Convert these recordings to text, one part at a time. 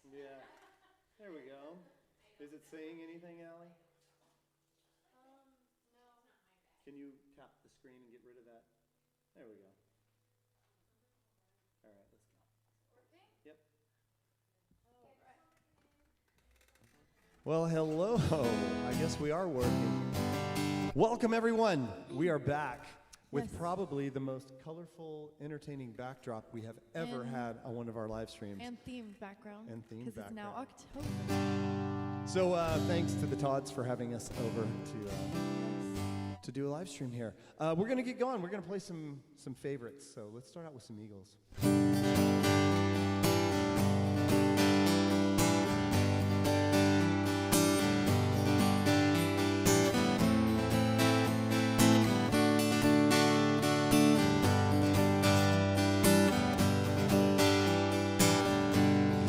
Yeah, there we go. Is it saying anything, Allie? No. Can you tap the screen and get rid of that? There we go. All right, let's go. Working? Yep. All right. Well, hello. I guess we are working. Welcome, everyone. We are back with probably the most colorful, entertaining backdrop we have ever had on one of our live streams. And themed background. And themed Because it's now background. October. So thanks to the Todds for having us over to do a live stream here. We're going to get going. We're going to play some favorites. So let's start out with some Eagles.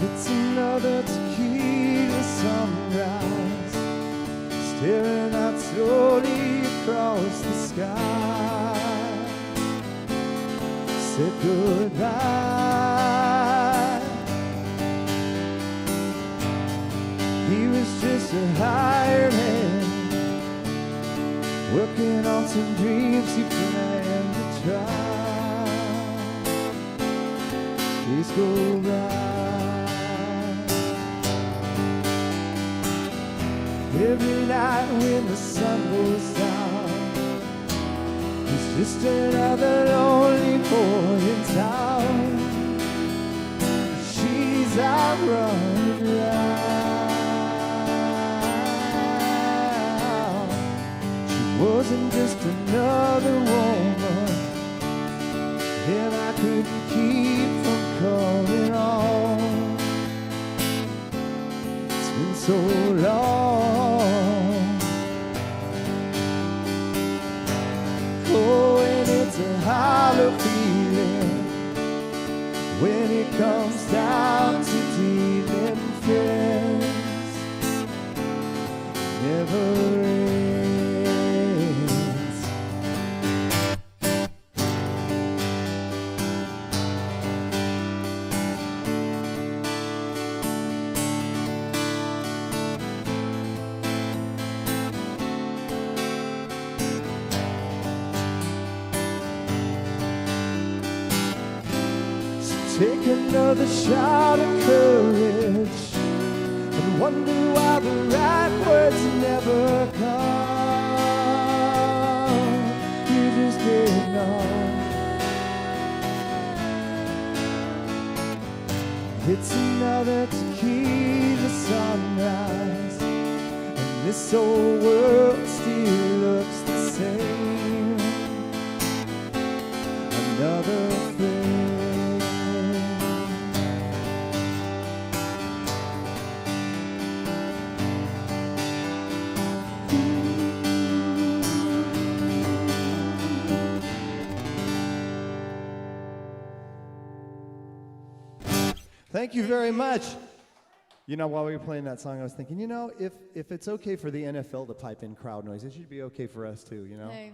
It's another tequila sunrise, staring out slowly across the sky. Said goodbye. He was just a hired hand, working on some dreams he planned to try. Days go by. Every night when the sun goes down, it's just another lonely boy in town. She's out running around. She wasn't just another woman, and I couldn't keep from coming on. It's been so long. Oh, and it's a hollow feeling when it comes down to dealing friends. Never ends. So take another shot of courage and wonder why the right words never come. You're just getting on. It's another tequila sunrise, and this old world still looks the same. Another thing. Thank you very much. You know, while we were playing that song, I was thinking, you know, if it's okay for the NFL to pipe in crowd noise, it should be okay for us too, you know? Hey.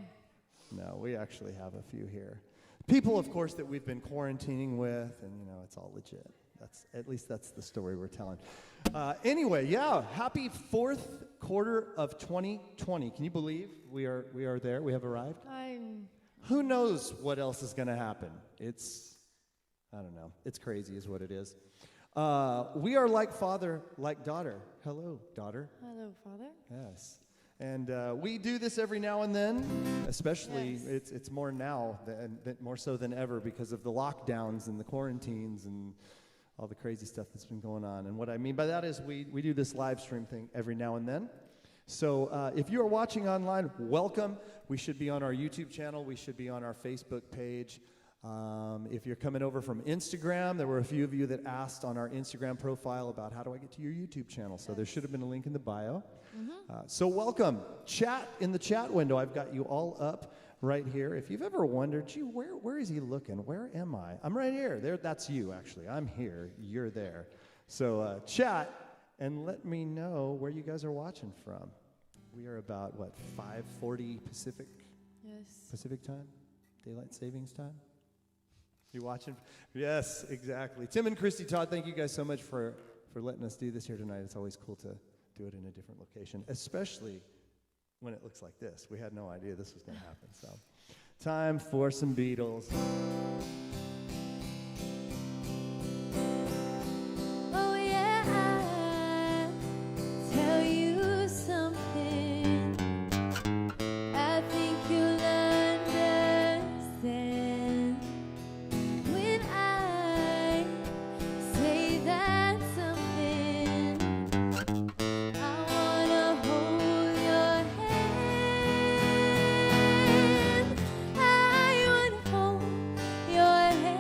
No, we actually have a few here. People, of course, that we've been quarantining with, and, you know, it's all legit. At least that's the story we're telling. Anyway, yeah, happy fourth quarter of 2020. Can you believe we are there? We have arrived? Who knows what else is going to happen? I don't know. It's crazy is what it is. We are like father, like daughter. Hello, daughter. Hello, Father. Yes. And we do this every now and then, especially Yes. it's more now, more so than ever because of the lockdowns and the quarantines and all the crazy stuff that's been going on. And what I mean by that is we do this live stream thing every now and then. So if you are watching online, welcome. We should be on our YouTube channel. We should be on our Facebook page. If you're coming over from Instagram, there were a few of you that asked on our Instagram profile about how do I get to your YouTube channel. So there should have been a link in the bio. So welcome. Chat in the chat window. I've got you all up right here. If you've ever wondered, gee, where is he looking? Where am I? I'm right here. There, that's you, actually. I'm here. You're there. So chat and let me know where you guys are watching from. We are about, 5:40 Pacific? Yes. Pacific time? Daylight savings time? You watching? Yes, exactly. Tim and Christy, Todd, thank you guys so much for letting us do this here tonight. It's always cool to do it in a different location, especially when it looks like this. We had no idea this was going to happen. So, time for some Beetles. Oh yeah, I tell you something. I think you'll understand when I say that something. I wanna hold your hand. I wanna hold your hand.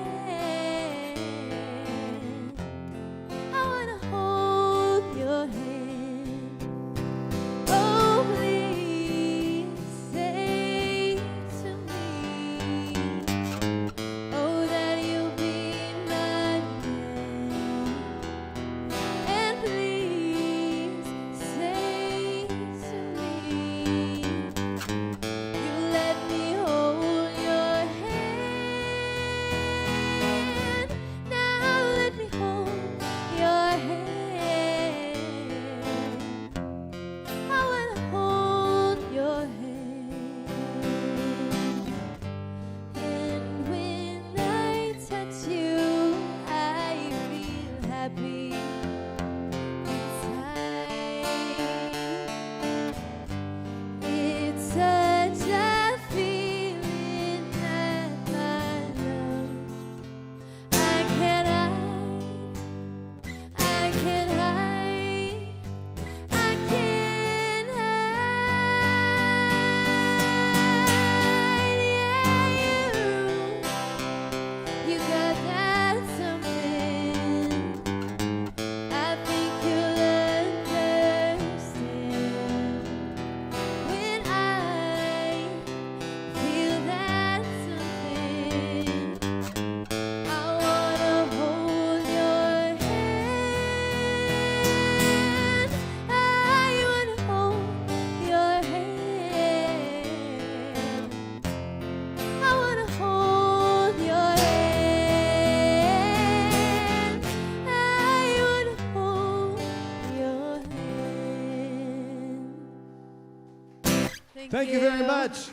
Thank you very much.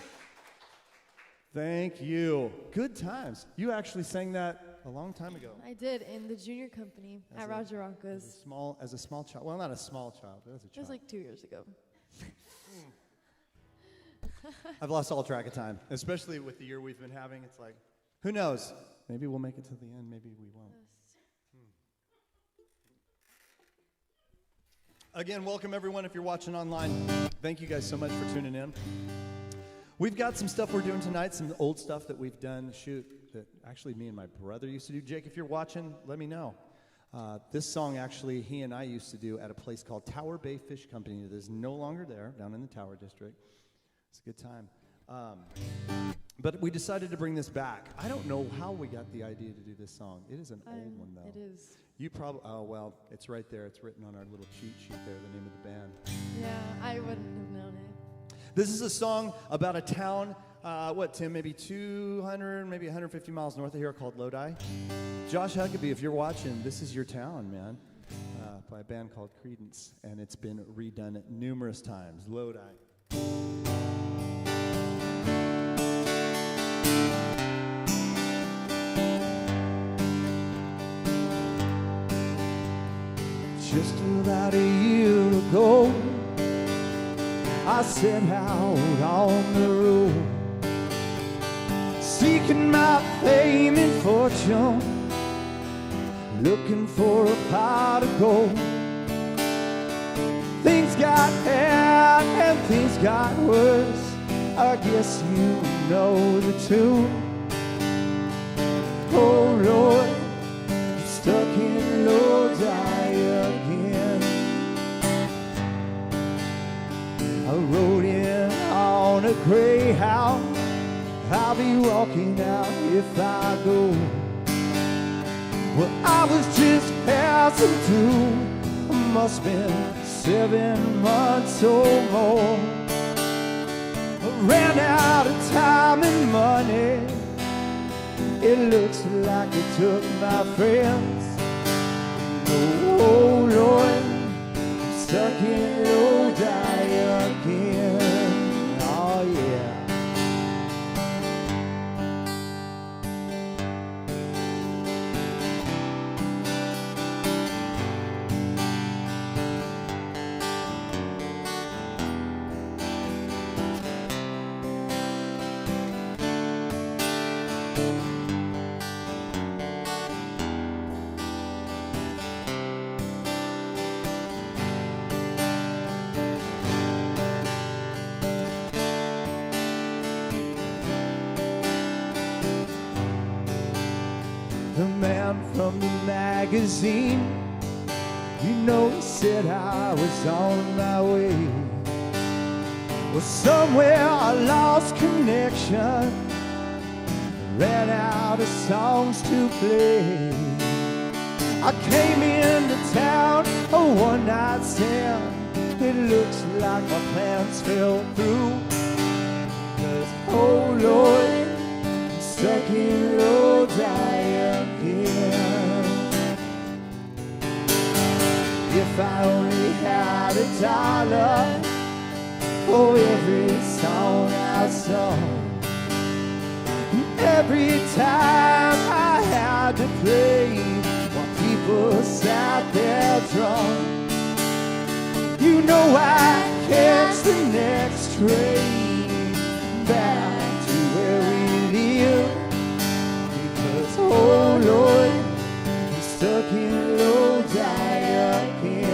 Thank you. Good times. You actually sang that a long time ago. I did in the junior company at Roger Rocco's. As a small child. Well, not a small child, but as a child. It was like 2 years ago. I've lost all track of time, especially with the year we've been having. It's like, who knows? Maybe we'll make it to the end. Maybe we won't. Again, welcome everyone if you're watching online. Thank you guys so much for tuning in. We've got some stuff we're doing tonight, some old stuff that we've done, that actually me and my brother used to do. Jake, if you're watching, let me know. This song, actually, he and I used to do at a place called Tower Bay Fish Company that is no longer there, down in the Tower District. It's a good time. But we decided to bring this back. I don't know how we got the idea to do this song. It is an old one, though. It is. You probably, oh, well, it's right there. It's written on our little cheat sheet there, the name of the band. Yeah, I wouldn't have known it. This is a song about a town, Tim, maybe 200, maybe 150 miles north of here called Lodi. Josh Huckabee, if you're watching, this is your town, man, by a band called Credence, and it's been redone numerous times. Lodi. Just about a year ago, I set out on the road, seeking my fame and fortune, looking for a pot of gold. Things got bad and things got worse, I guess you know the tune. Oh Lord, I'm stuck in Lodi again. I rode in on a Greyhound, I'll be walking out if I go. Well, I was just passing through, must been 7 months or more. I ran out of time and money, it looks like it took my friends. Oh Lord, I'm stuck in Lodi again. Oh yeah. The man from the magazine, you know, he said I was on my way. Well, somewhere I lost connection, ran out of songs to play. I came into town, a one-night stand, it looks like my plans fell through. 'Cause, oh Lord, I'm stuck in Lodi again. If I only had $1 for every song I sung, every time I had to play while people sat there drunk, you know I catch the next train back to where we live. Because, oh Lord, I'm stuck in Lodi again.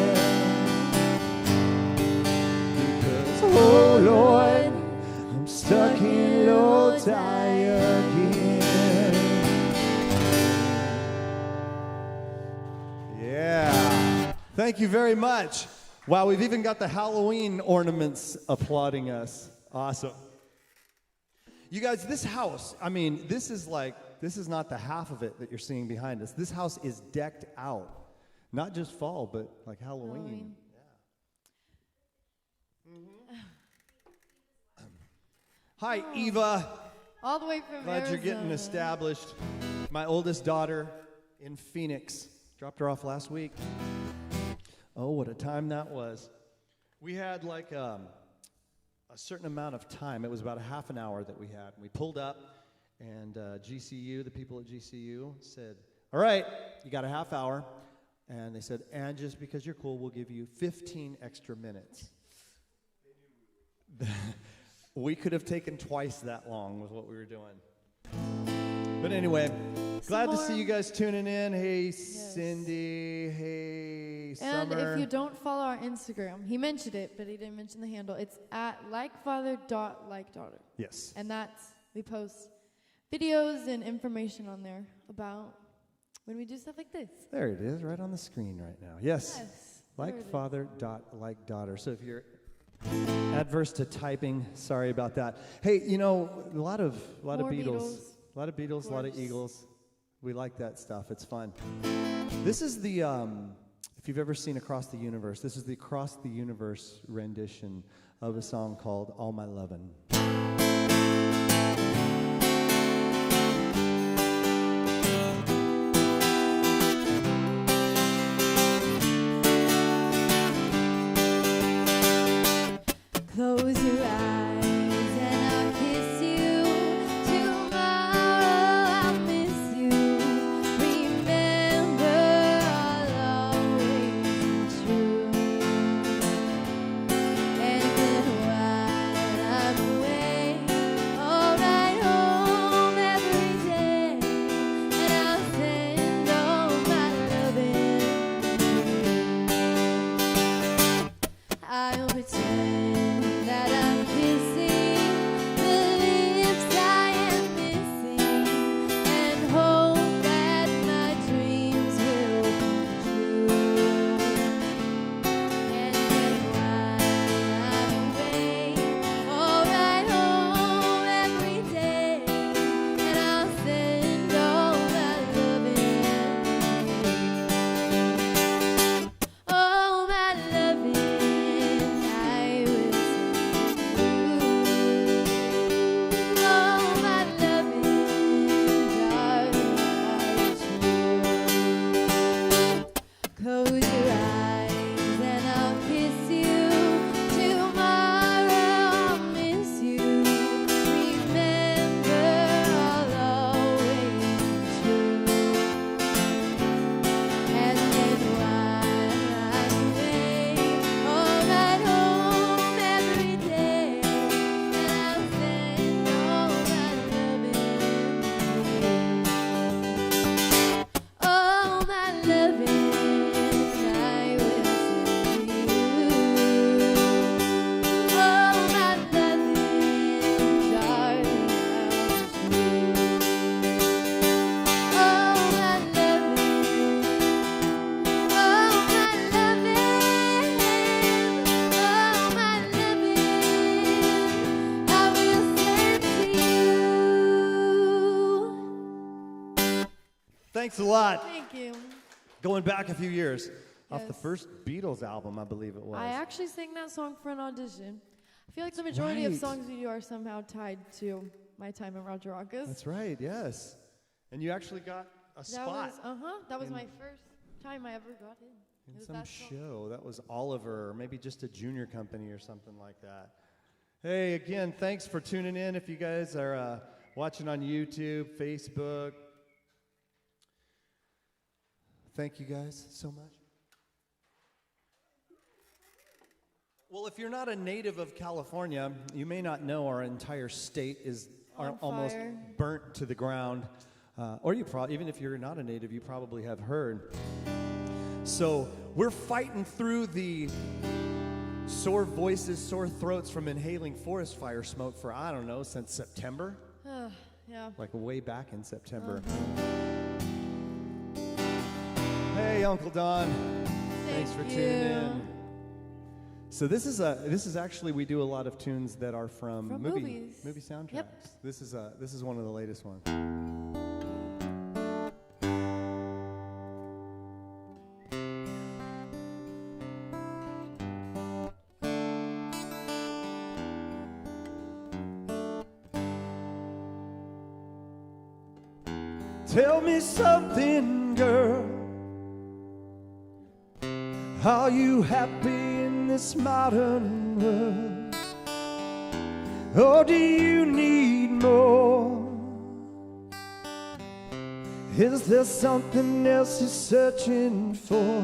Because, oh Lord, I'm stuck in Lodi again. Yeah. Thank you very much. Wow, we've even got the Halloween ornaments applauding us. Awesome. You guys, this house, I mean, this is not the half of it that you're seeing behind us. This house is decked out. Not just fall, but like Halloween. Yeah. Hi, Eva. All the way from Glad Arizona. you're getting established. My oldest daughter in Phoenix. Dropped her off last week. Oh, what a time that was. We had like a a certain amount of time. It was about a half an hour that we had. We pulled up, and GCU, the people at GCU, said, all right, you got a half hour. And they said, and just because you're cool, we'll give you 15 extra minutes. We could have taken twice that long with what we were doing. But anyway, glad to see you guys tuning in. Hey, Cindy. Hey, And Summer. if you don't follow our Instagram, he mentioned it, but he didn't mention the handle. It's at likefather.likedaughter. Yes. And we post videos and information on there about when we do stuff like this. There it is, right on the screen right now. Yes. There it is. Likefather.likedaughter. So if you're adverse to typing, sorry about that. Hey, you know, a lot of More Beatles. A lot of Beatles, a lot of Eagles. We like that stuff. It's fun. This is the, if you've ever seen Across the Universe, this is the Across the Universe rendition of a song called All My Lovin'. Close your eyes and I'll kiss you. Tomorrow I'll miss you. Remember, I'll always be true. And then while I'm away, I'll ride home every day, and I'll send all my loving to you. I'll pretend that I'm kissing the lips I am missing, and hope that my dreams will come true. And then while I'm away, I'll ride home every day, and I'll send all my loving to you. Oh, my loving, I will send you. Oh, my loving, darling, I'll true. Close your eyes and I'll kiss you. Tomorrow I'll miss you. Remember, I'll always be true. And then while I'm away, I'll ride home every day, and I'll send all my loving to you. Oh, my loving, I will send to you. Oh, my loving, darling, I'll true. Oh, my loving. Oh, my loving, oh, my loving, I will send to you. Thanks a lot. Thank you. Going back a few years, off the Yes. first Beatles album, I believe it was. I actually sang that song for an audition. I feel like the majority of right. songs we do are somehow tied to my time at Roger Rockers. That's right, yes. And you actually got a spot That was in- my first time I ever got in. It in was some that song. show. That was Oliver, or maybe just a junior company or something like that. Hey, again, thanks for tuning in. If you guys are watching on YouTube, Facebook, thank you guys so much. Well, if you're not a native of California, you may not know our entire state is On almost fire. burnt to the ground. Or you probably, even if you're not a native, you probably have heard. So we're fighting through the sore voices, sore throats from inhaling forest fire smoke for, I don't know, since September. Yeah. Like way back in September. Hey, Uncle Don. Thanks for tuning in. So this is actually, we do a lot of tunes that are from movie soundtracks. Yep. This is one of the latest ones. Tell me something, girl. Are you happy in this modern world? or do you need more? Is there something else you're searching for?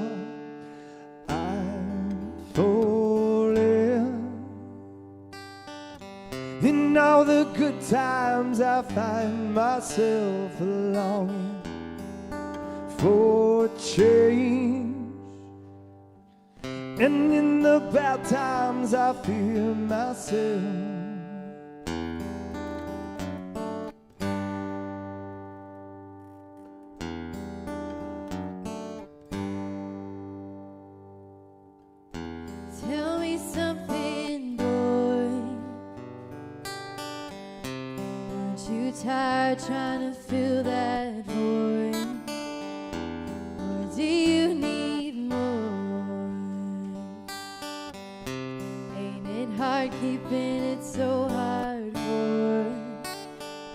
I'm falling. In all the good times I find myself longing for change, and in the bad times I fear myself. Tell me something, boy. Aren't you tired trying to fill that void? Or do you need more? Ain't it hard keeping it so hardcore?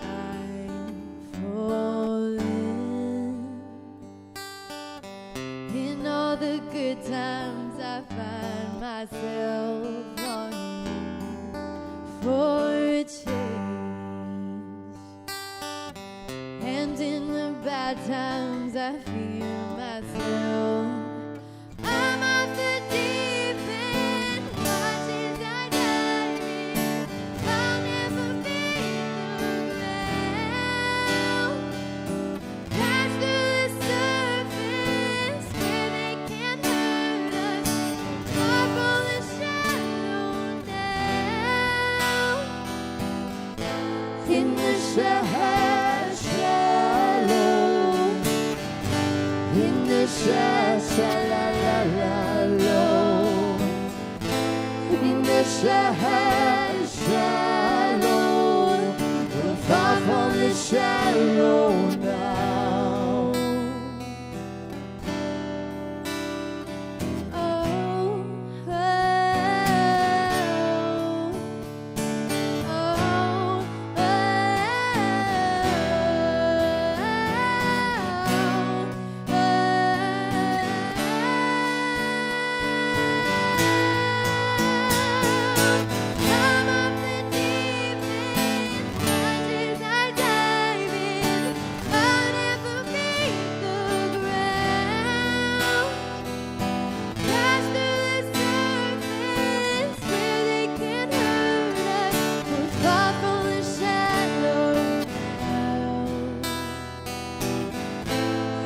I'm falling. In all the good times I find myself longing for a change, and in the bad times I fear myself. I'm off the deep end, watch as I dive in. I'll never be the ground. Pass through the surface where they can't hurt us. Far from the shallow now. In the shallow, in the shallow, in the shallow, we're far from the shallow now. Oh, oh,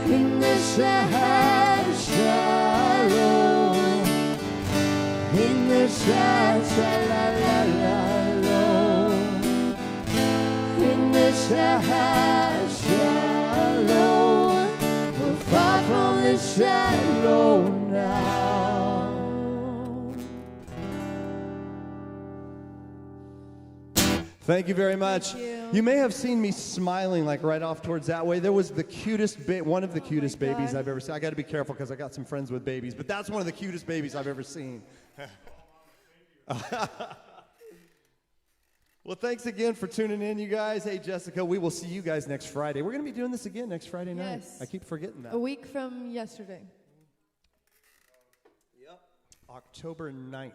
In the shallow, in the shallow, in the shallow, we're far from the shallow now. Thank you very much. Thank you. You may have seen me smiling like right off towards that way. There was the cutest, one of the cutest babies God. I've ever seen. I got to be careful because I got some friends with babies, but that's one of the cutest babies I've ever seen. Well, thanks again for tuning in, you guys. Hey, Jessica, we will see you guys next Friday. We're going to be doing this again next Friday night. Yes. I keep forgetting that. A week from yesterday. Yep. October 9th.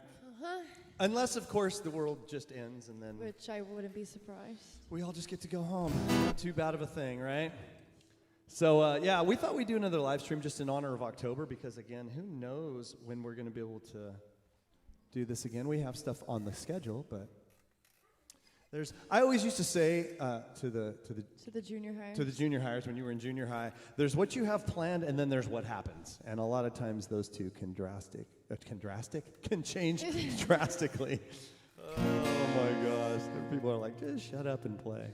Unless, of course, the world just ends and then Which I wouldn't be surprised. we all just get to go home. Not too bad of a thing, right? So, yeah, we thought we'd do another live stream just in honor of October because, again, who knows when we're going to be able to do this again. We have stuff on the schedule, but I always used to say to the junior high. to the junior hires when you were in junior high, there's what you have planned and then there's what happens. And a lot of times those two can change drastically. Oh my gosh. People are like, just shut up and play.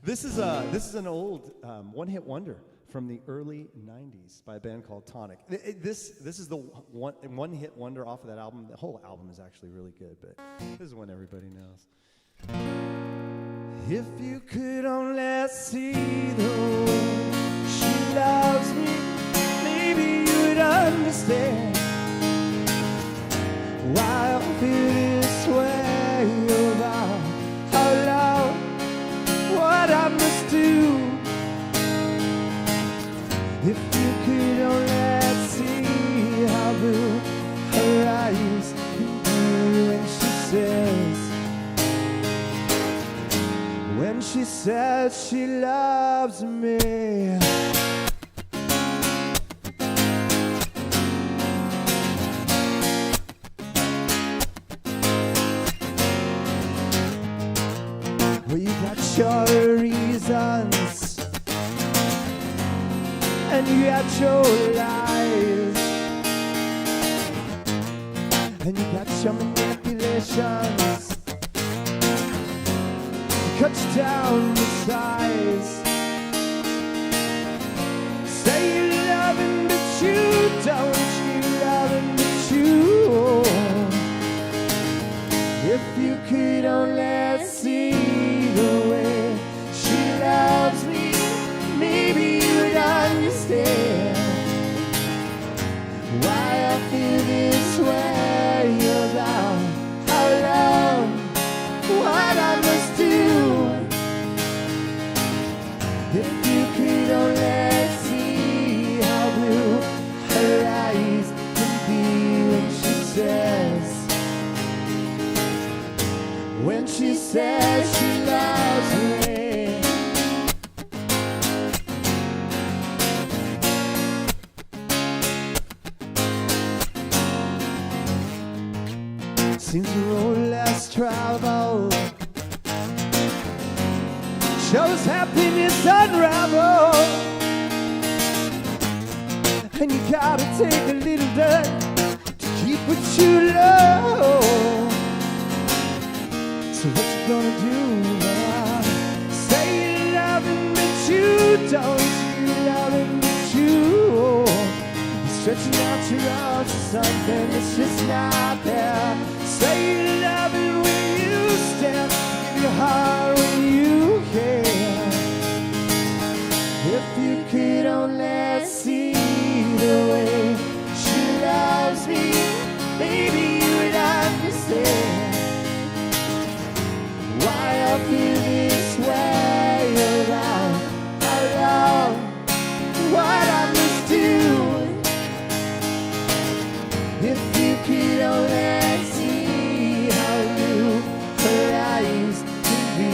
This is an old one-hit wonder from the early 90s by a band called Tonic. This is the one-hit wonder off of that album. The whole album is actually really good, but this is one everybody knows. If you could only see the way she loves me, maybe you'd understand why I feel this way about how loud, what I must do. If you could only see how blue her eyes when she says she says she loves me. Well, you got your reasons, and you got your lies, and you got your manipulations, cut you down to size. Say you love him, but you don't. You love him, but you won't. If you could only see the way she loves me, maybe you would understand why I feel this way about how long, what I must do. If you could only see how blue her eyes can be when she says she loves me. Seems the road less traveled shows happiness unravel, and you gotta take a little dirt to keep what you love. So what you gonna do now? Say you love him, but you don't. You love him, but you won't. You're stretching out your arms for something that's just not there. Say you love him when you stand, give your heart when you can. If you could only see the way she loves me, maybe you would understand why I feel this way about how long, what I must do. If you could only see how blue her eyes can be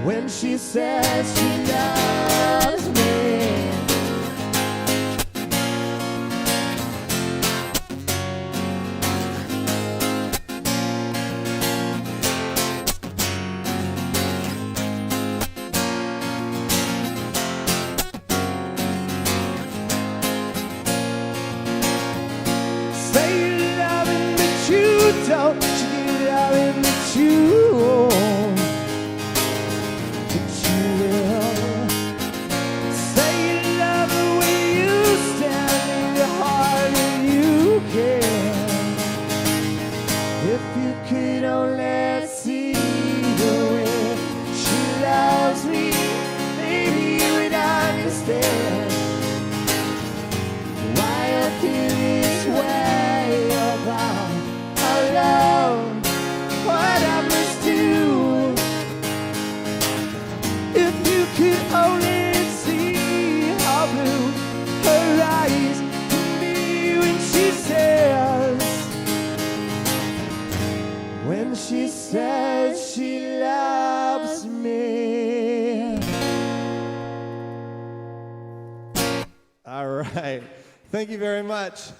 when she says she loves me. Don't you love him, but you won't. But you will. Say you love him when you stand in your heart and you can. If you could only see the way she loves me, maybe you would understand why I feel this way about love, what I must do. If you could only see how blue her eyes can be when she says she loves me. All right. Thank you very much.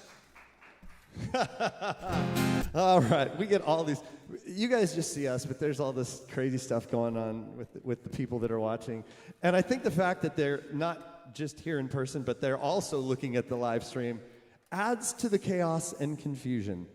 All right, we get all these. You guys just see us, but there's all this crazy stuff going on with the people that are watching. And I think the fact that they're not just here in person, but they're also looking at the live stream adds to the chaos and confusion.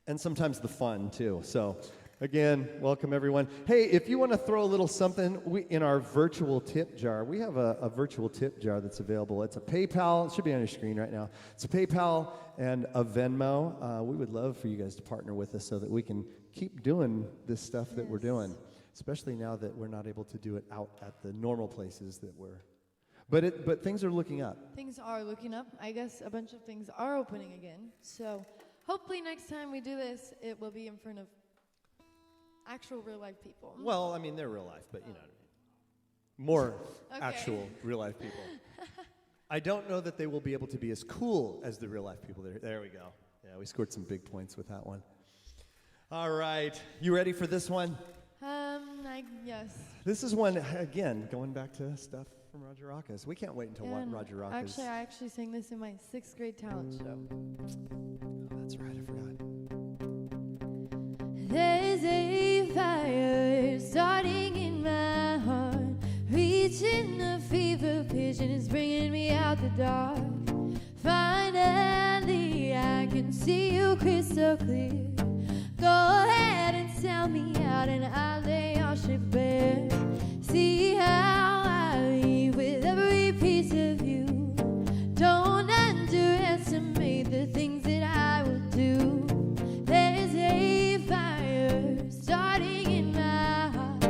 And sometimes the fun, too. So, again, welcome, everyone. Hey, if you want to throw a little something in our virtual tip jar, we have a virtual tip jar that's available. It's a PayPal. It should be on your screen right now. It's a PayPal and a Venmo. We would love for you guys to partner with us so that we can keep doing this stuff that we're doing, especially now that we're not able to do it out at the normal places that we're. But things are looking up. Things are looking up. I guess a bunch of things are opening again. So hopefully next time we do this, it will be in front of actual real-life people. Well, I mean, they're real life, but you know what I mean. More actual real-life people. I don't know that they will be able to be as cool as the real-life people. There we go. Yeah, we scored some big points with that one. All right. You ready for this one? Yes. This is one, again, going back to stuff from Roger Rockus. We can't wait until And Roger Rockus. Actually, I actually sang this in my 6th grade talent show. Oh, that's right. I forgot. There's a fire starting in my heart, reaching a fever pitch and it's bringing me out the dark. Finally, I can see you crystal clear. Go ahead and sell me out and I'll lay your ship bare. See how I leave with every piece of you. Don't underestimate the things that I will do. There's a fire starting in my heart,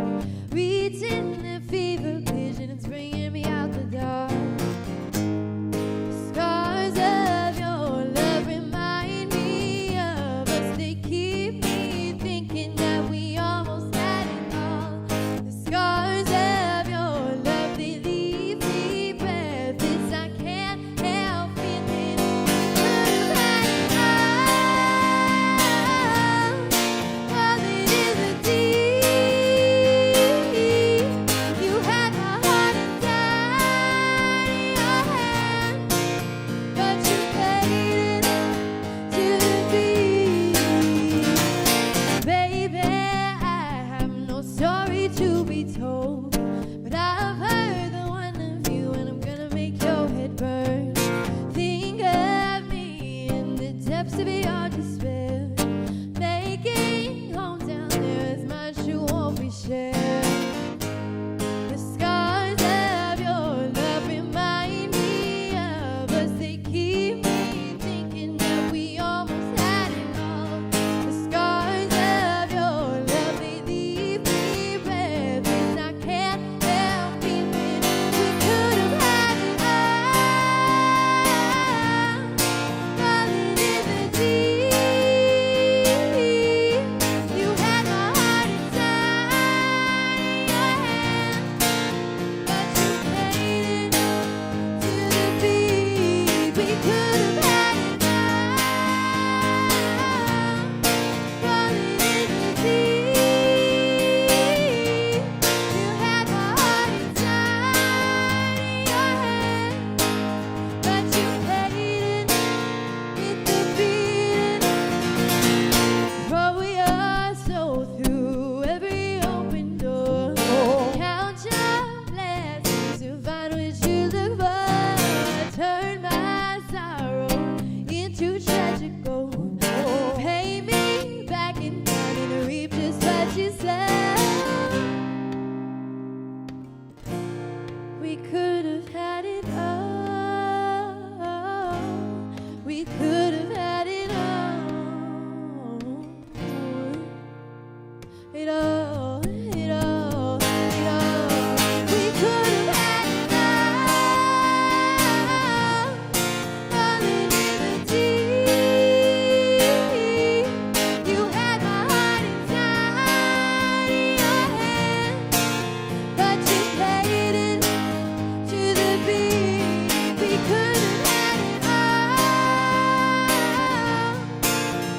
reaching the fever pitch and it's bringing me out the dark. Scars of your love remind me of us. They keep me thinking that we almost had it all. The scars of your love, they leave me breathless. I can't help feeling we could have had it all. All it is a deed. You had my heart inside your hand, but you played it to the beat. Baby, I have no story to be told, but I've heard the one of you and I'm gonna make your head burn. Think of me in the depths of your despair, making home down there as much you won't be shared. The scars of your love remind me of us. They keep me thinking that we almost had it all. The scars of your love, they leave me breathless. I can't help feeling we could have had it all. All it is a deed. You had my heart inside your hand, but you played it to the beat. We could have had it all. All it is a deed. You had my heart inside your hand, but you played it with the beat. Throw your soul through every open door. Count your blessings to find what you look for. Turn my sorrow into tragic gold. Pay me back in time and reap just what you sow. We could have had it all. We could have had it all. It all, it all, it all. We could have had it all. All it is a deed. You had my heart inside your hand, but you played it to the beat. We could have had it all.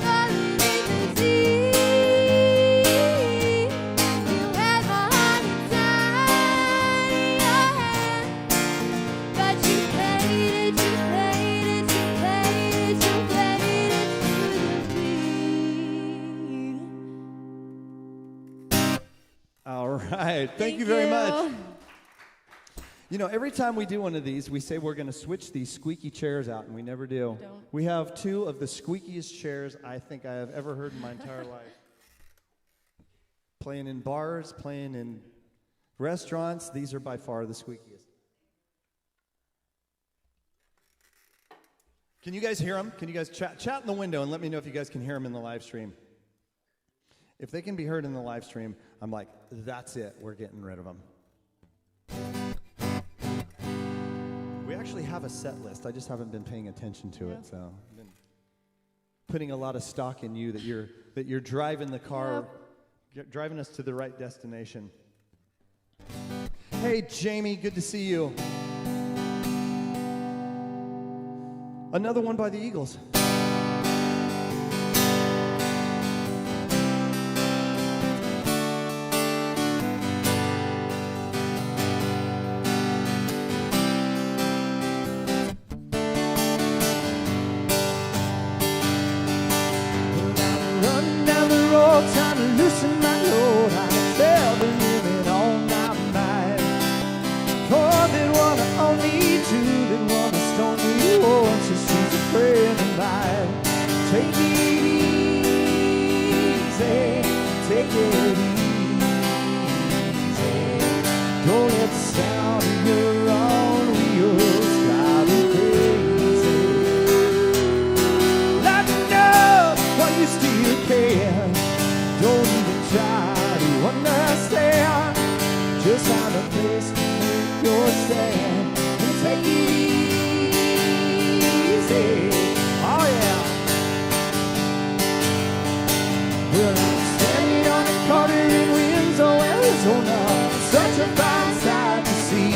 All it is a deed. You had my heart inside your hand, but you played it, you played it, you played it, you played it to the beat. All right. Thank you very much. You know, every time we do one of these, we say we're going to switch these squeaky chairs out, and we never do. Don't. We have two of the squeakiest chairs I think I have ever heard in my entire life. Playing in bars, playing in restaurants, these are by far the squeakiest. Can you guys hear them? Can you guys chat in the window and let me know if you guys can hear them in the live stream? If they can be heard in the live stream, I'm like, that's it. We're getting rid of them. We actually have a set list. I just haven't been paying attention to it, so I've been putting a lot of stock in you that you're driving the car, driving us to the right destination. Hey, Jamie, good to see you. Another one by the Eagles. take it easy. Don't let the sound of your own wheels drive you crazy. Let me know what you still can. Don't even try to understand. Just find a place to make your stand and take it easy. Oh yeah. Well, I'm standing on the corner in Winslow, Arizona. Such a fine sight to see.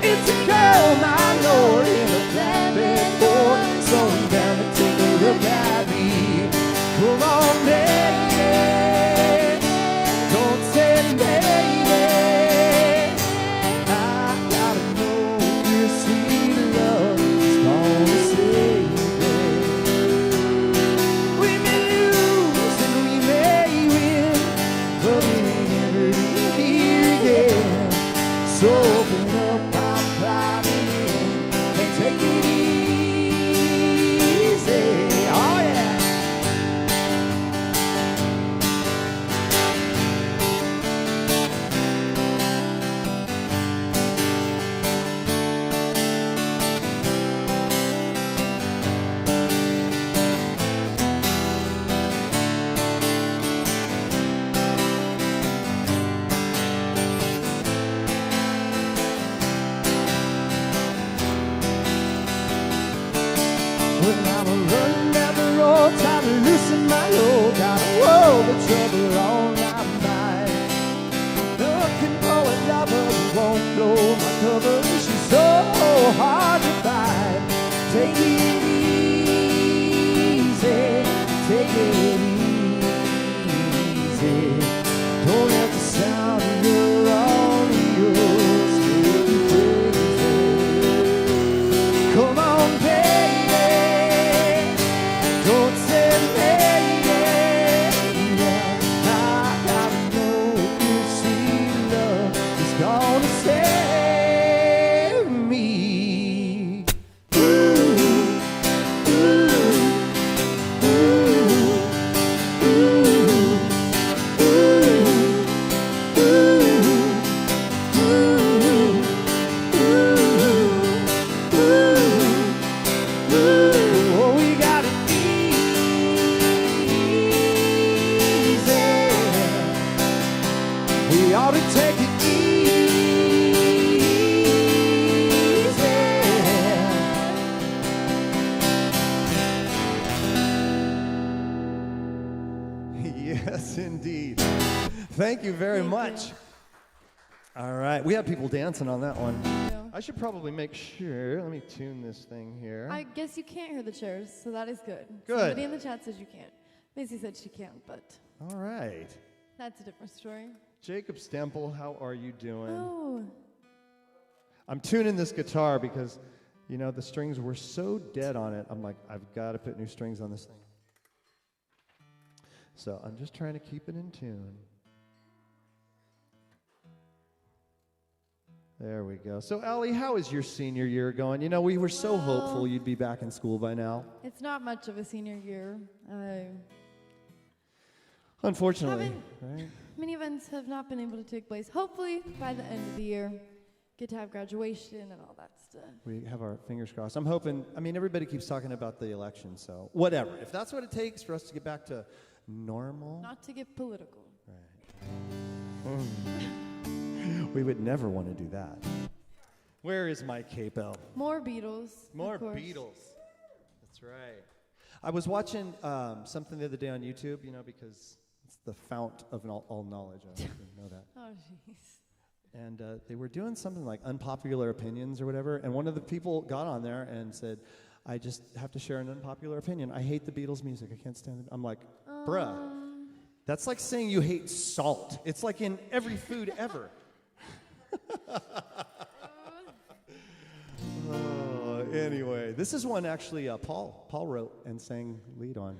It's a girl, my lord, in a flatbed Ford, slowing down to take a look at me. Come on, baby, don't say baby. I gotta know if your sweet love is gonna save me. We may lose and we may win, but we may never be here again. So open up, I'm climbing in, and take it easy. Oh yeah. When I'm running down the road, trying to loosen my load, got a world of trouble on my mind. Looking for a lover who won't blow my cover. She's so hard to find. Take it easy, take it easy. Don't let the sound of your own wheels make you crazy. Come on, baby, don't say maybe. I gotta know if your sweet love is gonna save me. Ooh, ooh, ooh, ooh, ooh, ooh. Oh, we got it easy. We ought to take it easy. Yes, indeed. Thank you very much. All right, we have people dancing on that one. I should probably make sure. Let me tune this thing here. I guess you can't hear the chairs, so that is good. Good. Somebody in the chat says you can't. Macy said she can't, but All right. that's a different story. Jacob Stemple, how are you doing? Oh, I'm tuning this guitar because, you know, the strings were so dead on it. I'm like, I've got to put new strings on this thing. So I'm just trying to keep it in tune. There we go. So, Allie, how is your senior year going? You know, we were so hopeful you'd be back in school by now. it's not much of a senior year. Unfortunately, right? Many events have not been able to take place. Hopefully, by the end of the year, get to have graduation and all that stuff. We have our fingers crossed. I'm hoping, I mean, everybody keeps talking about the election, so whatever. If that's what it takes for us to get back to normal. Not to get political. Right. We would never want to do that. Where is my capo? More Beatles. More of course. Beatles. That's right. I was watching something the other day on YouTube, you know, because it's the fount of all knowledge. I don't know if you know that. Oh, jeez. And they were doing something like unpopular opinions or whatever, and one of the people got on there and said, I just have to share an unpopular opinion. I hate the Beatles music. I can't stand it. I'm like, bruh, that's like saying you hate salt. It's like in every food ever. Oh, anyway, this is one actually Paul wrote and sang lead on.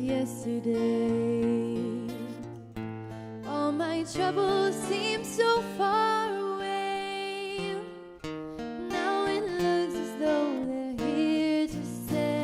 Yesterday, all my troubles seem so far away. Now it looks as though they're here to stay.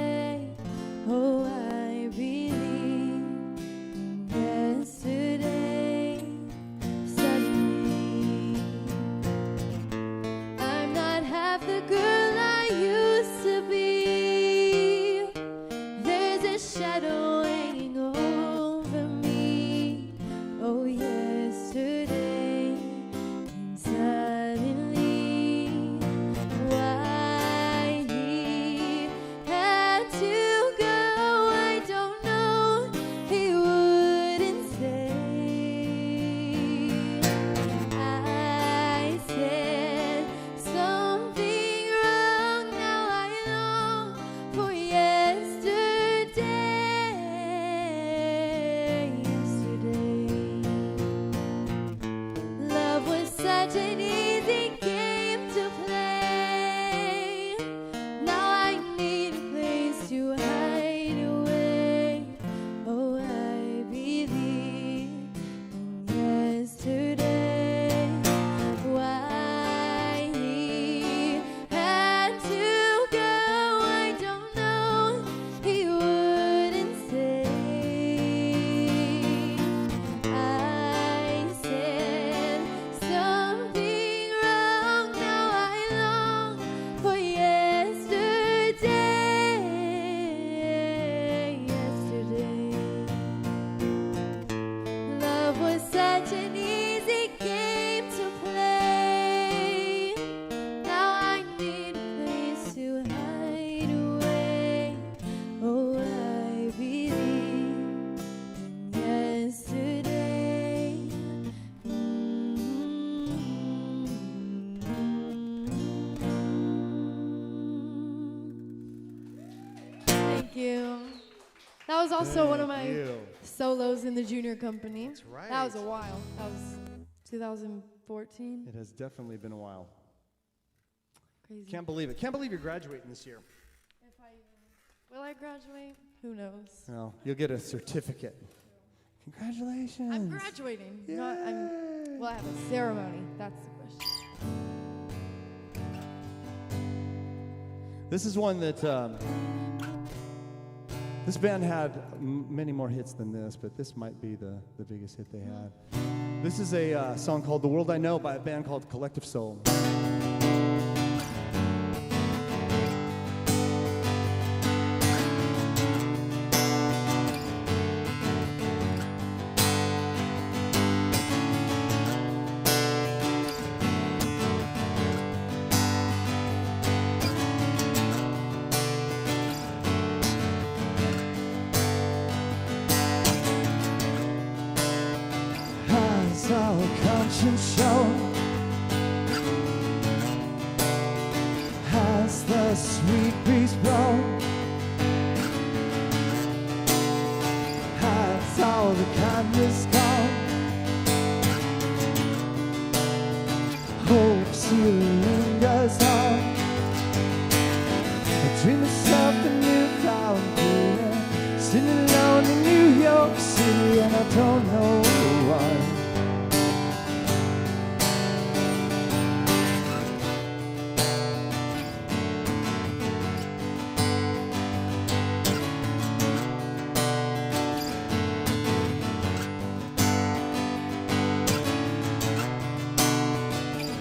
Thank you. That was also one of my Thank you. solos in the junior company. That's right. That was a while. That was 2014. It has definitely been a while. Crazy. Can't believe it. Can't believe you're graduating this year. If I even, will I graduate? Who knows? Well, you'll get a certificate. Congratulations. I'm graduating. Yay. Not. Well, I have a ceremony. That's the question. This is one that this band had many more hits than this, but this might be the biggest hit they had. This is a song called "The World I Know" by a band called Collective Soul. Has our conscience shown? Has the sweet breeze blown? Has all the kindness gone? Hope still lingers on. I dream of something newfound feeling, sitting alone in New York City, and I don't know why.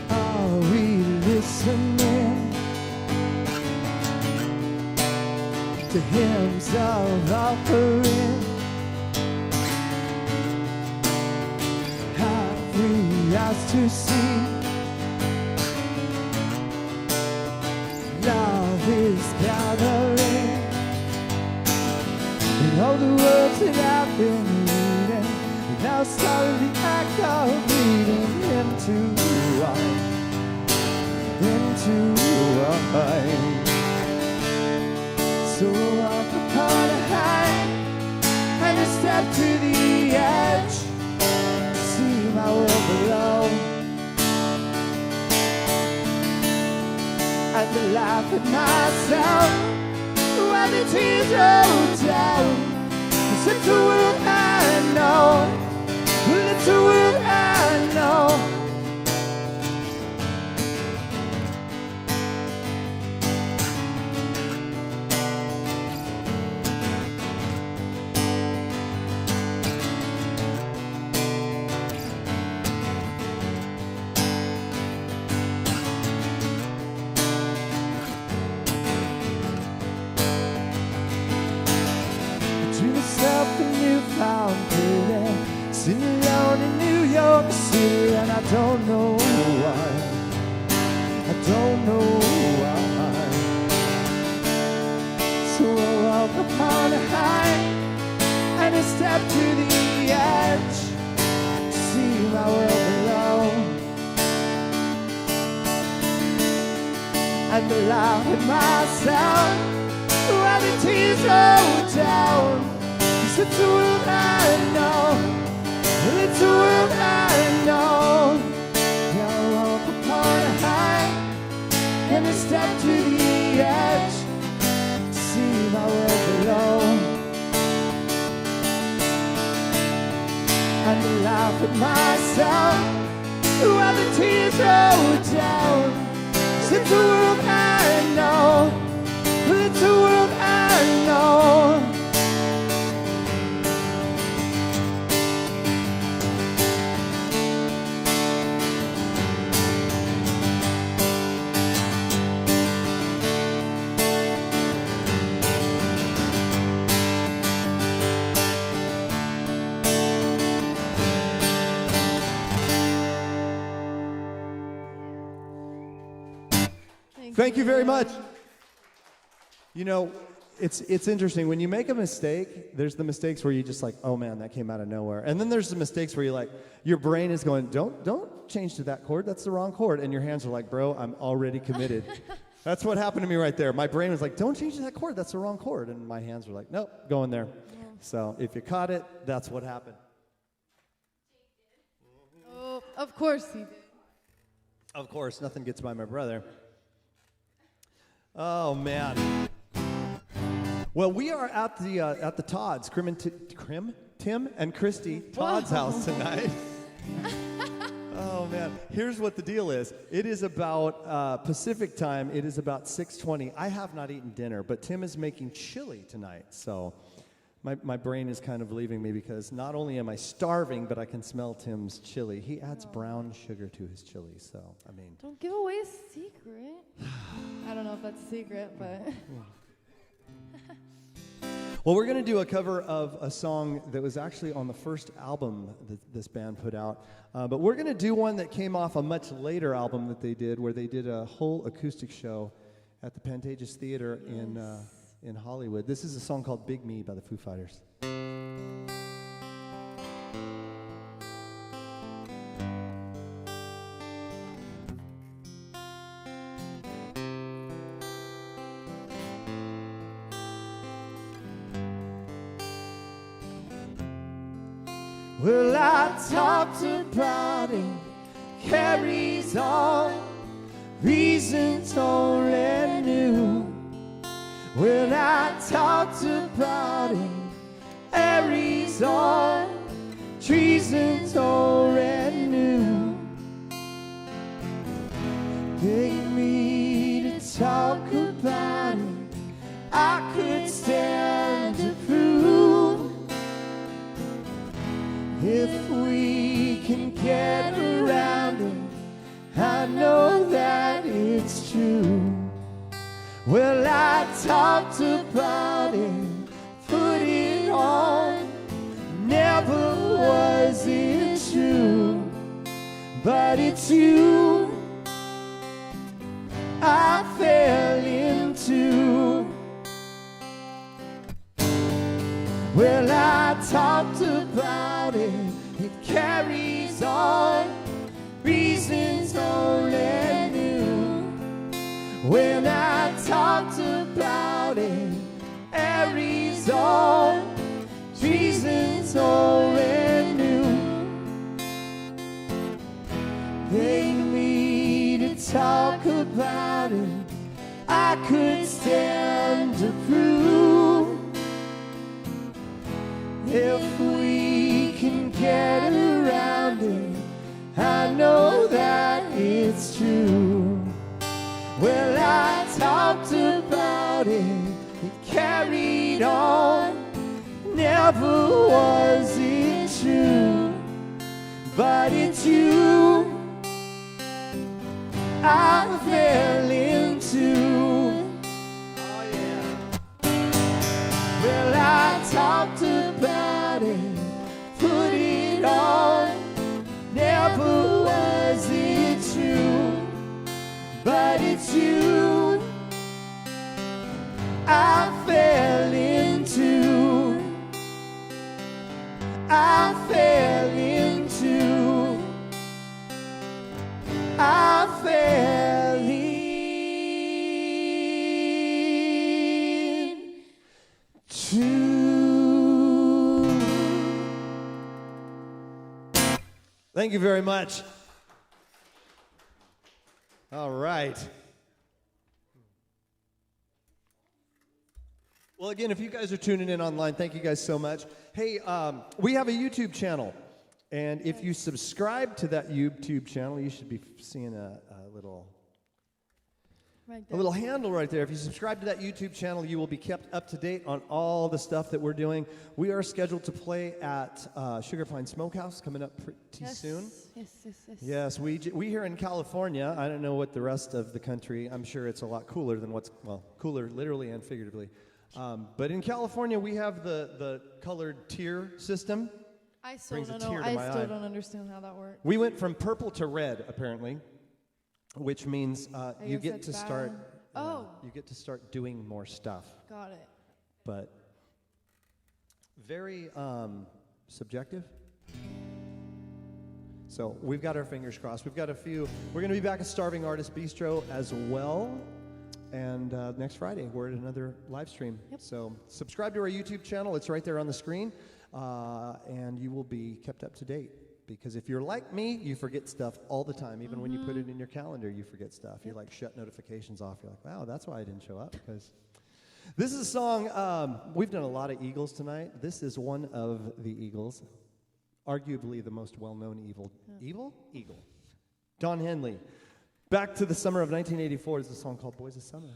Are we listening to hymns of offering? Have we asked to see? Love is gathering in all the words that I've been reading. And now started the act of reading into wine. So walk upon a high and a step to the edge, see my world below, and to laugh at myself while the tears roll down. 'Cause it's a world I know, well, it's a world I know. Dream myself a newfound feeling, sitting alone in New York City, and I don't know why. I don't know why. So I walk upon a high and a step to the edge, see my world below, and to laugh at myself while the tears roll down. 'Cause it's a world I know, well, it's a world I know. Yeah, I walk upon a high and a step to the edge, see my world below, and to laugh at myself while the tears roll down. 'Cause it's a world I know, well, it's a world I know. Thank you very much. You know, it's interesting. When you make a mistake, there's the mistakes where you just like, oh man, that came out of nowhere. And then there's the mistakes where you like, your brain is going, don't change to that chord. That's the wrong chord. And your hands are like, bro, I'm already committed. That's what happened to me right there. My brain was like, don't change that chord. That's the wrong chord. And my hands were like, nope, go in there. Yeah. So if you caught it, that's what happened. Oh, of course he did. Of course, nothing gets by my brother. Oh, man. Well, we are at the Todd's, Tim and Christy Todd's house tonight. Oh, man. Here's what the deal is. It is about Pacific time. It is about 6:20. I have not eaten dinner, but Tim is making chili tonight. So my brain is kind of leaving me because not only am I starving, but I can smell Tim's chili. He adds brown sugar to his chili. So, I mean. Don't give away a secret. I don't know if that's a secret, but... Well, we're going to do a cover of a song that was actually on the first album that this band put out. But we're going to do one that came off a much later album that they did, where they did a whole acoustic show at the Pantages Theater in Hollywood. This is a song called Big Me by the Foo Fighters. Well, I talked about it, carries on, reasons only knew. When I talked about it, carries on, reasons only knew. Take me to talk about it, I could stand to prove. If we can get around it, I know that it's true. Well, I talked about it, put it on, never was it true. But it's you I fell into. Well, I talked about it, it carries on, reasons only knew. When I talked about it, carries on, reasons only knew. Paid me to talk about it, I could stand to prove. If we can get around it, I know that it's true. Well, I talked about it, it carried on, never was it true. But it's you I fell into. Oh yeah. Well, I talked about it, put it on, never was it true. But it's you I fell into. I fell into. I fell into. Thank you very much. All right. Well, again, if you guys are tuning in online, thank you guys so much. Hey, we have a YouTube channel, and if you subscribe to that YouTube channel, you should be seeing a little handle right there. If you subscribe to that YouTube channel, you will be kept up to date on all the stuff that we're doing. We are scheduled to play at Sugar Pine Smokehouse coming up pretty soon. Yes, we here in California, I don't know what the rest of the country, I'm sure it's a lot cooler than cooler literally and figuratively. But in California, we have the colored tier system. I still Brings a don't know. tear to I my still eye. don't understand how that works. We went from purple to red, apparently, which means you guess get to that's start. bad. You get to start doing more stuff, Got it. but very subjective. So we've got our fingers crossed. We've got a few. We're going to be back at Starving Artist Bistro as well. and next Friday we're at another live stream. Yep. So subscribe to our YouTube channel. It's right there on the screen, and you will be kept up to date. Because if you're like me, you forget stuff all the time. Even when you put it in your calendar, you forget stuff. You like shut notifications off. You're like, wow, that's why I didn't show up. Because this is a song, we've done a lot of Eagles tonight. This is one of the Eagles, arguably the most well-known Eagle? Don Henley. Back to the summer of 1984 is a song called Boys of Summer.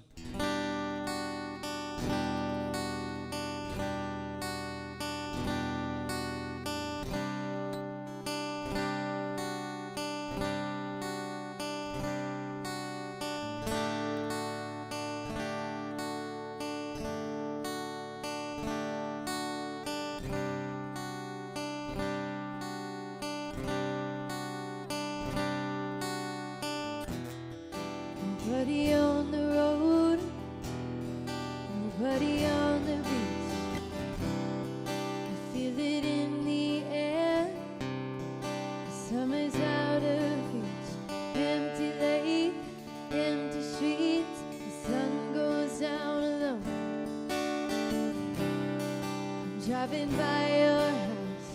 Nobody on the road, nobody on the beach. I feel it in the air, the summer's out of reach. Empty lake, empty streets, the sun goes down alone. I'm driving by your house,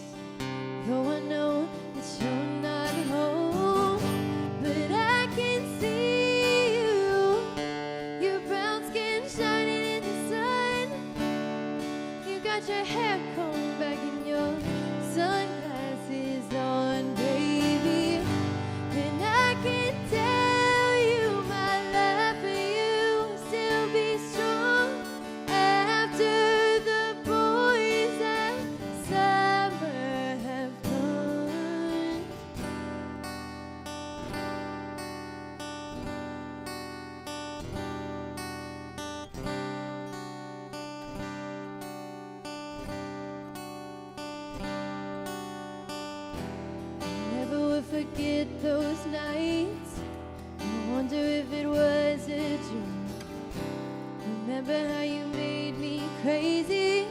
though I know that you're not home, but I can see your hair combed back and your sunglasses on, baby. And I can tell you my love for you will still be strong after the boys of summer have gone. Forget those nights. I wonder if it was a dream. Remember how you made me crazy.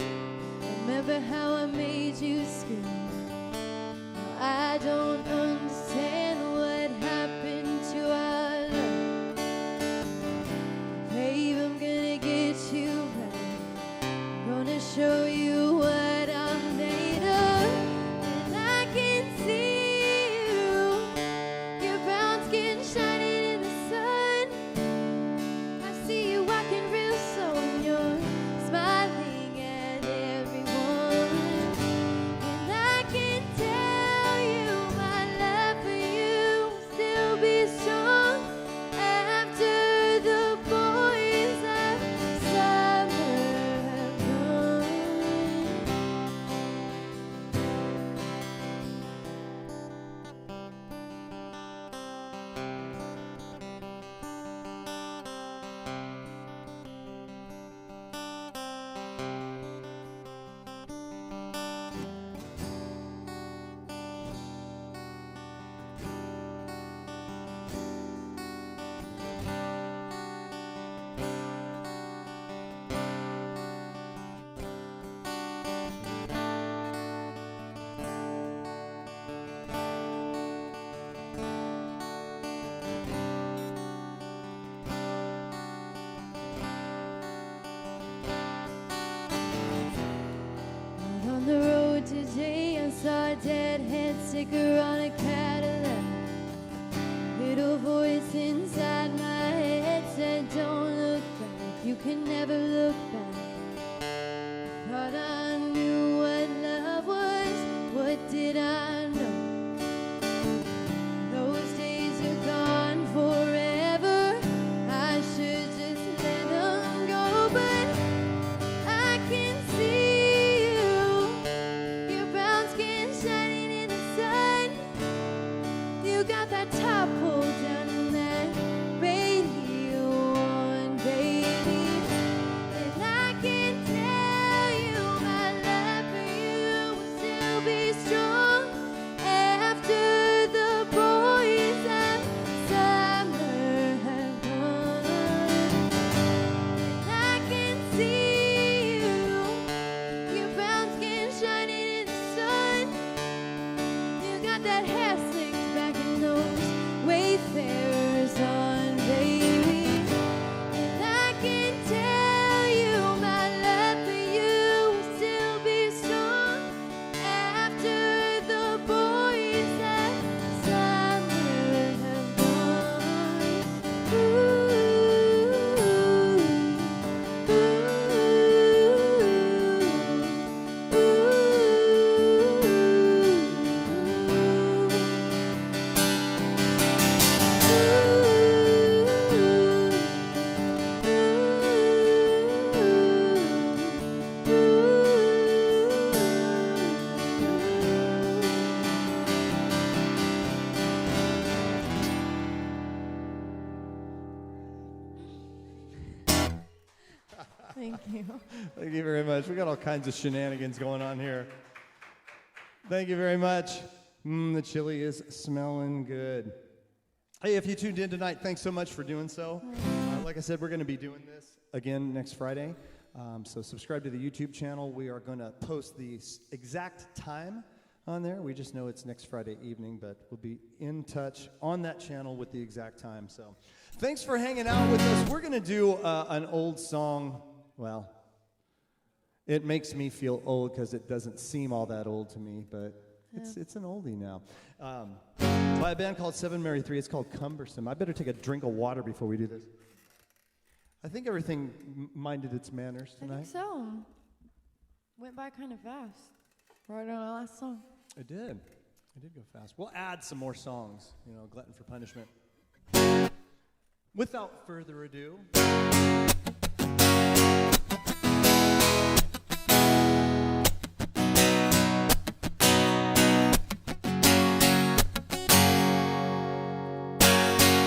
Remember how I made you scream. Now I don't understand what happened to our love. Babe, I'm gonna get you right. I'm gonna show you what I'm made of. And I can see shining in the sun. I see you walking real slow and you're smiling at everyone. And I can tell you my love for you will still be strong after the boys of summer have gone. On the road today, I saw a deadhead sticker on a Cadillac. Little voice inside my head said, don't look back, you can never look back. Thought I knew what love was, what did I know? Those days are gone forever, I should just let them go, but I can see shining in the sun. You got that top pulled down and that radio on, baby. And I Thank you very much. We got all kinds of shenanigans going on here. Thank you very much. The chili is smelling good. Hey, if you tuned in tonight, thanks so much for doing so. Like I said, we're going to be doing this again next Friday. So subscribe to the YouTube channel. We are going to post the exact time on there. We just know it's next Friday evening, but we'll be in touch on that channel with the exact time. So thanks for hanging out with us. We're going to do an old song. Well, it makes me feel old because it doesn't seem all that old to me, but it's an oldie now. By a band called 7 Mary 3. It's called Cumbersome. I better take a drink of water before we do this. I think everything minded its manners tonight. I think so. Went by kind of fast. Right on our last song. It did. It did go fast. We'll add some more songs, Glutton for Punishment. Without further ado.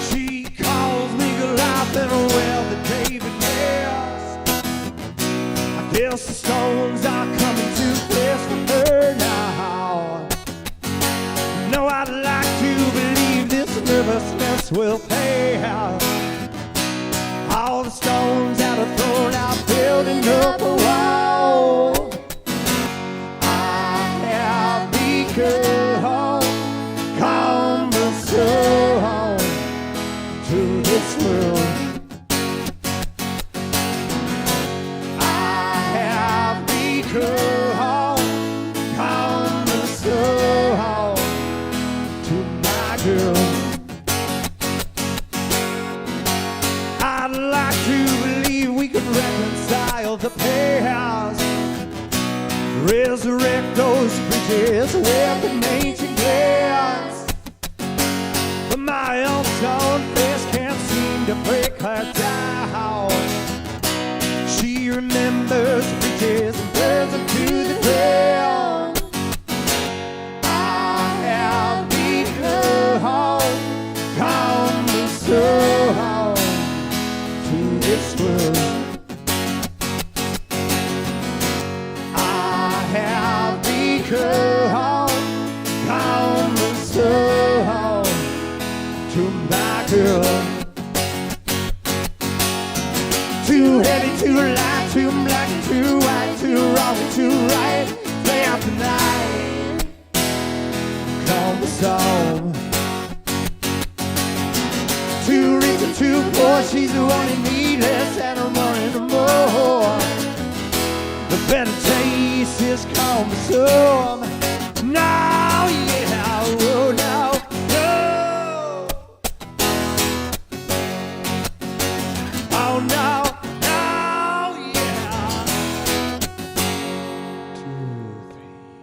She calls me Goliath and well the David Yes. I guess the stones are coming to place for her now. No, I'd like to believe this nervousness will pay out. All the stones that are thrown out building up a wall. I have become cumbersome to this world. I have become cumbersome to my girl. I'd like to believe we could reconcile the past, resurrect those bridges with an ancient glass. But my own stone face can't seem to break her down. She remembers bridges and burns them to the ground. I have become cumbersome to this world. I have become cumbersome to my girl. Too heavy, too light, too black, too white, too wrong, too right. Day after night, cumbersome. Too rich and too poor, she's wanting me less and I'm wanting more. The better taste is cumbersome. Now, yeah, oh, now, no. Oh, no, now, yeah. 2, 3, 4.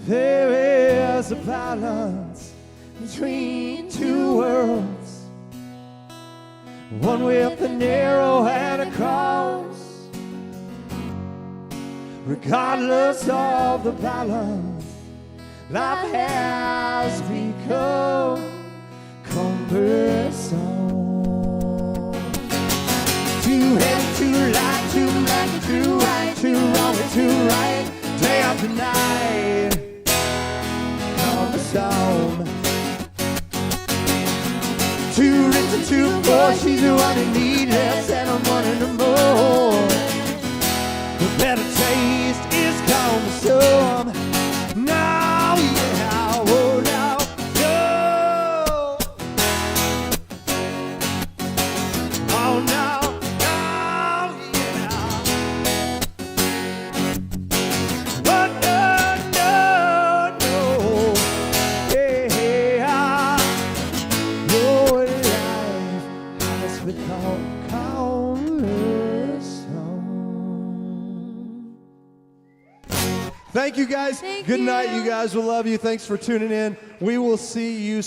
There is a balance between two worlds, one with a narrow and a cross. Regardless of the balance, life has become cumbersome. Too heavy, too light, too black, too white, too wrong, too right. Day after night, cumbersome. Too rich and too poor, she's wanting me less and I'm wanting more. The better taste is cumbersome. Now, yeah, oh, now, no. Oh, now, now, yeah. But no, no, yeah. Your life has become cumbersome. Thank you, guys. Thank Good night, you. you guys. We love you. Thanks for tuning in. We will see you